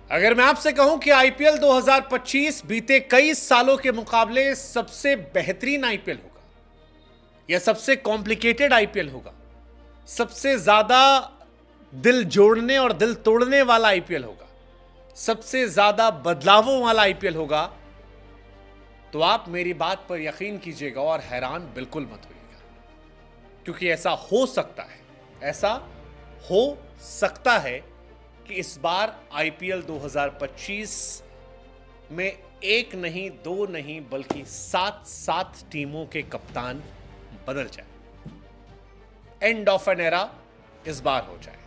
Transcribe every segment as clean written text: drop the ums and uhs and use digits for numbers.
अगर मैं आपसे कहूं कि आईपीएल 2025 बीते कई सालों के मुकाबले सबसे बेहतरीन आईपीएल होगा या सबसे कॉम्प्लिकेटेड आईपीएल होगा, सबसे ज्यादा दिल जोड़ने और दिल तोड़ने वाला आईपीएल होगा, सबसे ज्यादा बदलावों वाला आईपीएल होगा, तो आप मेरी बात पर यकीन कीजिएगा और हैरान बिल्कुल मत होइएगा, क्योंकि ऐसा हो सकता है कि इस बार आईपीएल 2025 में एक नहीं, दो नहीं, बल्कि 7 टीमों के कप्तान बदल जाए। एंड ऑफ एन एरा इस बार हो जाए।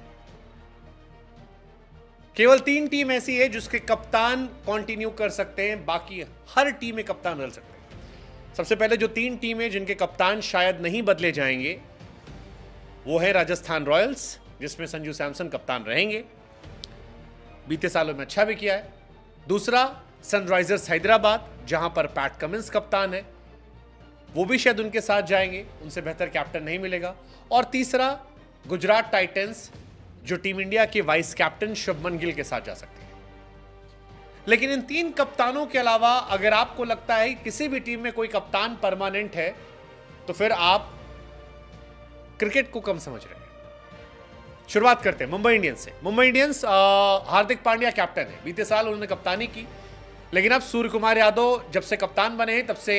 केवल 3 टीम ऐसी है जिसके कप्तान कंटिन्यू कर सकते हैं, बाकी हर टीम में कप्तान बदल सकते हैं। सबसे पहले जो 3 टीमें जिनके कप्तान शायद नहीं बदले जाएंगे वो है राजस्थान रॉयल्स, जिसमें संजू सैमसन कप्तान रहेंगे, बीते सालों में अच्छा भी किया है। दूसरा सनराइजर्स हैदराबाद, जहां पर पैट कमिंस कप्तान है, वो भी शायद उनके साथ जाएंगे, उनसे बेहतर कैप्टन नहीं मिलेगा। और तीसरा गुजरात टाइटंस, जो टीम इंडिया के वाइस कैप्टन शुभमन गिल के साथ जा सकते हैं। लेकिन इन 3 कप्तानों के अलावा अगर आपको लगता है कि किसी भी टीम में कोई कप्तान परमानेंट है, तो फिर आप क्रिकेट को कम समझ रहे हैं। शुरुआत करते हैं मुंबई इंडियंस से। मुंबई इंडियंस, हार्दिक पांड्या कैप्टन है, बीते साल उन्होंने कप्तानी की, लेकिन अब सूर्य कुमार यादव जब से कप्तान बने हैं तब से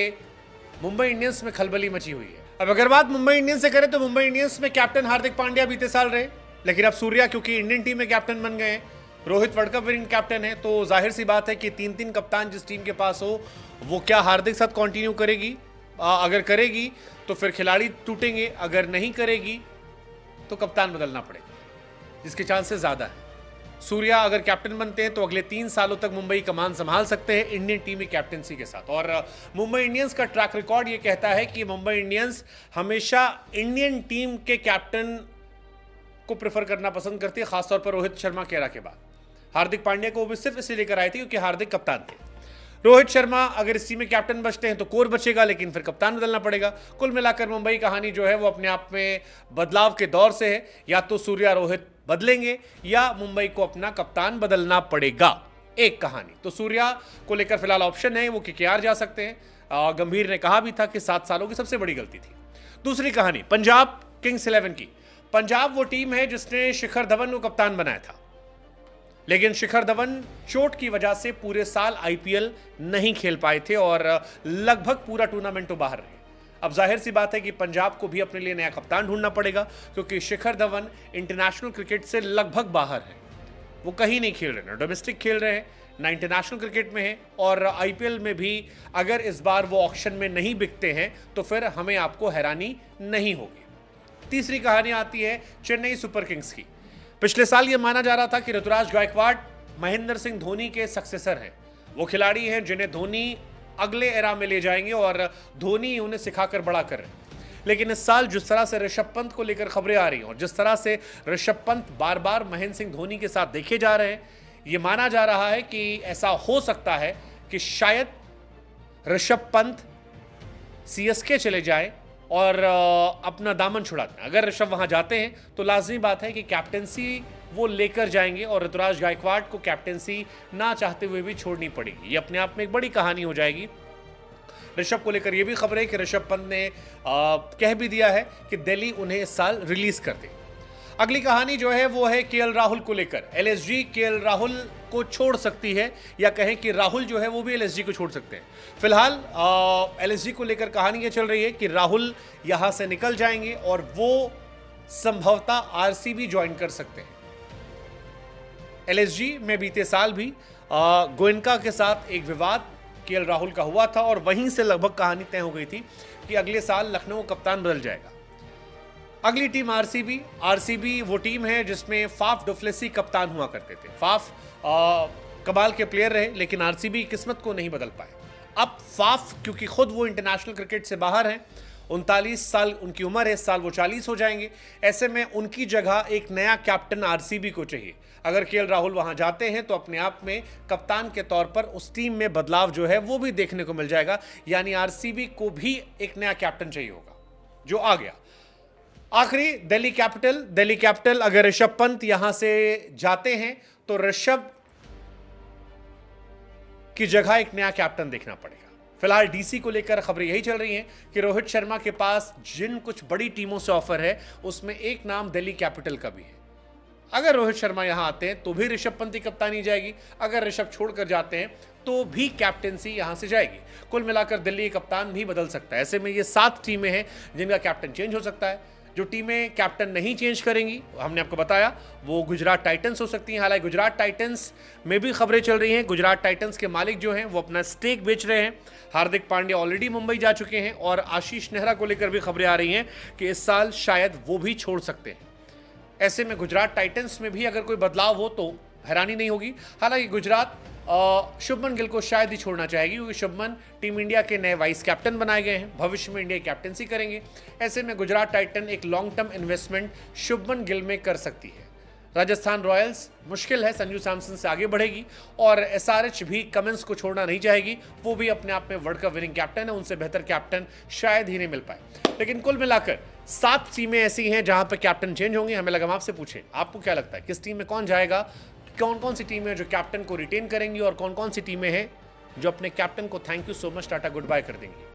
मुंबई इंडियंस में खलबली मची हुई है। अब अगर बात मुंबई इंडियंस से करें तो मुंबई इंडियंस में कैप्टन हार्दिक पांड्या बीते साल रहे, लेकिन अब सूर्या क्योंकि इंडियन टीम में कैप्टन बन गए हैं, Rohit world cup winning captain है, तो जाहिर सी बात है कि 3 कप्तान जिस टीम के पास हो वो क्या हार्दिक साथ कंटिन्यू करेगी? अगर करेगी तो फिर खिलाड़ी टूटेंगे, अगर नहीं करेगी तो कप्तान बदलना पड़ेगा, जिसके चांसेस ज्यादा है। सूर्या अगर कैप्टन बनते हैं तो अगले 3 सालों तक मुंबई कमान संभाल सकते हैं इंडियन टीम की कैप्टनसी के साथ। और मुंबई इंडियंस का ट्रैक रिकॉर्ड ये कहता है कि मुंबई इंडियंस हमेशा इंडियन टीम के कैप्टन को प्रेफर करना पसंद करती है, खासतौर पर रोहित शर्मा के एरा के बाद। हार्दिक पांड्या को भी सिर्फ इसलिए लेकर आए थे क्योंकि हार्दिक कप्तान थे। रोहित शर्मा अगर इस टीम में कैप्टन बचते हैं तो कोर बचेगा, लेकिन फिर कप्तान बदलना पड़ेगा। कुल मिलाकर मुंबई कहानी जो है वो अपने आप में बदलाव के दौर से है। या तो सूर्या रोहित बदलेंगे या मुंबई को अपना कप्तान बदलना पड़ेगा, एक कहानी। तो सूर्या को लेकर फिलहाल ऑप्शन है, वो केकेआर जा सकते हैं। गंभीर ने कहा भी था कि 7 सालों की सबसे बड़ी गलती थी। दूसरी कहानी पंजाब किंग्स 11 की। पंजाब वो टीम है जिसने शिखर धवन को कप्तान बनाया था, लेकिन शिखर धवन चोट की वजह से पूरे साल आईपीएल नहीं खेल पाए थे और लगभग पूरा टूर्नामेंट तो बाहर रहे। अब जाहिर सी बात है कि पंजाब को भी अपने लिए नया कप्तान ढूंढना पड़ेगा, क्योंकि शिखर धवन इंटरनेशनल क्रिकेट से लगभग बाहर है, वो कहीं नहीं खेल रहे, ना डोमेस्टिक खेल रहे हैं, ना इंटरनेशनल क्रिकेट में है। और आईपीएल में भी अगर इस बार वो ऑक्शन में नहीं बिकते हैं तो फिर हमें आपको हैरानी नहीं होगी। तीसरी कहानी आती है चेन्नई सुपर किंग्स की। पिछले साल यह माना जा रहा था कि ऋतुराज गायकवाड़ महेंद्र सिंह धोनी के सक्सेसर हैं, वो खिलाड़ी हैं जिन्हें धोनी अगले एरा में ले जाएंगे और धोनी उन्हें सिखाकर बड़ा कर रहे हैं। लेकिन इस साल जिस तरह से ऋषभ पंत को लेकर खबरें आ रही हैं और जिस तरह से ऋषभ पंत बार बार महेंद्र सिंह धोनी के साथ देखे जा रहे हैं, यह माना जा रहा है कि ऐसा हो सकता है कि शायद ऋषभ पंत सीएसके चले जाए और अपना दामन छुड़ा दें। अगर ऋषभ वहां जाते हैं तो लाजमी बात है कि कैप्टेंसी वो लेकर जाएंगे और ऋतुराज गायकवाड़ को कैप्टेंसी ना चाहते हुए भी छोड़नी पड़ेगी। ये अपने आप में एक बड़ी कहानी हो जाएगी। ऋषभ को लेकर यह भी खबर है कि ऋषभ पंत ने कह भी दिया है कि दिल्ली उन्हें इस साल रिलीज कर दे। अगली कहानी जो है वो है केएल राहुल को लेकर। एलएसजी केएल राहुल को छोड़ सकती है, या कहें कि राहुल जो है वो भी एलएसजी को छोड़ सकते हैं। फिलहाल एलएसजी को लेकर कहानी ये चल रही है कि राहुल यहां से निकल जाएंगे और वो संभवतः आरसीबी ज्वाइन कर सकते हैं। एलएसजी में बीते साल भी गोयनका के साथ एक विवाद केएल राहुल का हुआ था और वहीं से लगभग कहानी तय हो गई थी कि अगले साल लखनऊ कप्तान बदल जाएगा। अगली टीम आरसीबी। आरसीबी वो टीम है जिसमें फाफ डुप्लेसी कप्तान हुआ करते थे। फाफ कमाल के प्लेयर रहे, लेकिन आरसीबी किस्मत को नहीं बदल पाए। अब फाफ क्योंकि खुद वो इंटरनेशनल क्रिकेट से बाहर हैं, 39 साल उनकी उम्र है, इस साल वो 40 हो जाएंगे। ऐसे में उनकी जगह एक नया कैप्टन आरसीबी को चाहिए। अगर केएल राहुल वहां जाते हैं तो अपने आप में कप्तान के तौर पर उस टीम में बदलाव जो है वो भी देखने को मिल जाएगा, यानी आरसीबी को भी एक नया कैप्टन चाहिए होगा, जो आ गया। आखिरी दिल्ली कैपिटल। दिल्ली कैपिटल अगर ऋषभ पंत यहां से जाते हैं तो ऋषभ की जगह एक नया कैप्टन देखना पड़ेगा। फिलहाल डीसी को लेकर खबरें यही चल रही हैं कि रोहित शर्मा के पास जिन कुछ बड़ी टीमों से ऑफर है उसमें एक नाम दिल्ली कैपिटल का भी है। अगर रोहित शर्मा यहां आते हैं तो भी ऋषभ पंत की कप्तानी जाएगी, अगर ऋषभ छोड़कर जाते हैं तो भी कैप्टेंसी यहां से जाएगी। कुल मिलाकर दिल्ली कप्तान भी बदल सकता है। ऐसे में ये 7 टीमें हैं जिनका कैप्टन चेंज हो सकता है। जो टीमें कैप्टन नहीं चेंज करेंगी, हमने आपको बताया, वो गुजरात टाइटंस हो सकती हैं। हालांकि गुजरात टाइटंस में भी खबरें चल रही हैं। गुजरात टाइटंस के मालिक जो हैं वो अपना स्टेक बेच रहे हैं। हार्दिक पांड्या ऑलरेडी मुंबई जा चुके हैं और आशीष नेहरा को लेकर भी खबरें आ रही हैं कि इस साल शायद वो भी छोड़ सकते हैं। ऐसे में गुजरात टाइटंस में भी अगर कोई बदलाव हो तो हैरानी नहीं होगी। हालांकि गुजरात शुभमन गिल को शायद ही छोड़ना चाहेगी, क्योंकि शुभमन टीम इंडिया के नए वाइस कैप्टन बनाए गए हैं, भविष्य में इंडिया की कैप्टनसी करेंगे। ऐसे में गुजरात टाइटन एक long term investment Shubman Gill में कर सकती है। राजस्थान रॉयल्स मुश्किल है, संजू सैमसन से आगे बढ़ेगी और एसआरएच भी कमिंस को छोड़ना नहीं चाहेगी। वो भी अपने आप में वर्ल्ड कप विनिंग कैप्टन है, उनसे बेहतर कैप्टन शायद ही नहीं मिल पाए। लेकिन कुल मिलाकर 7 टीमें ऐसी हैं जहां पर कैप्टन चेंज होंगे। हमें लगा हम आपसे पूछें, आपको क्या लगता है किस टीम में कौन जाएगा? कौन कौन सी टीमें जो कैप्टन को रिटेन करेंगी और कौन कौन सी टीमें हैं जो अपने कैप्टन को thank you so much tata good bye कर देंगी?